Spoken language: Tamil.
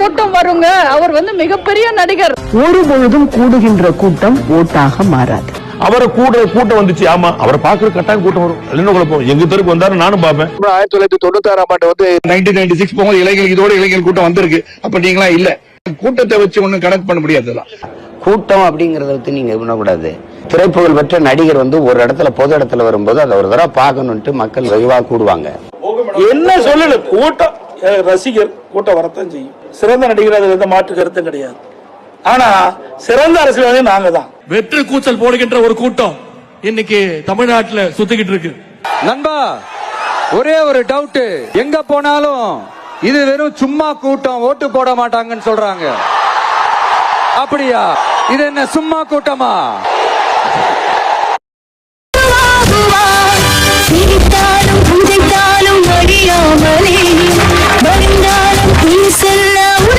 கூட்டம் வருங்க. அவர் மிகப்பெரிய நடிகர். ஒரு பொழுதும் கூடுகின்ற கூட்டம் ஓட்டாக மாறாது. அவரை கூட்டம் வந்துச்சு. ஆமா, அவரை பாக்குற கட்டாயம் கூட்டம் வரும். என்ன குழப்பம்? எங்க தெருக்கு வந்தாரு, நானும் பாப்பேன். 1996 ஆண்டு 1996 போகும்போது இளைஞர்கள் இதோட இளைஞர்கள் கூட்டம் வந்திருக்கு. அப்ப நீங்களா இல்ல, கூட்டத்தை வச்சு ஒண்ணும் கனெக்ட் பண்ண முடியாது. கூட்டம் அப்படிங்கறத பத்தி நீங்க பண்ணக்கூடாது. திரைப்புகழ் பெற்ற நடிகர் ஒரு இடத்துல பொது இடத்துல வரும்போது அதை ஒரு தடவை பார்க்கணும்ட்டு மக்கள் வெகுவா கூடுவாங்க. என்ன சொல்லல, கூட்டம் ரசிகர் கூட்டம் வரத்தான் செய்யும். சிறந்த நடிகர், அது எந்த மாற்று கருத்தும் கிடையாது. ஆனா சிறந்த அரசியல்வாதி நாங்க தான். வெற்றி கூச்சல் போடுகின்ற ஒரு கூட்டம் இன்னைக்கு தமிழ்நாட்டுல சுத்திக்கிட்டு இருக்கு. நண்பா, ஒரே ஒரு டவுட், எங்க போனாலும் இது வெறும் சும்மா கூட்டம், ஓட்டு போட மாட்டாங்கன்னு சொல்றாங்க. அப்படியா? இது என்ன சும்மா கூட்டமா? சிரித்தாலும் புதைத்தாலும் வழியாமலே வருந்தாலும்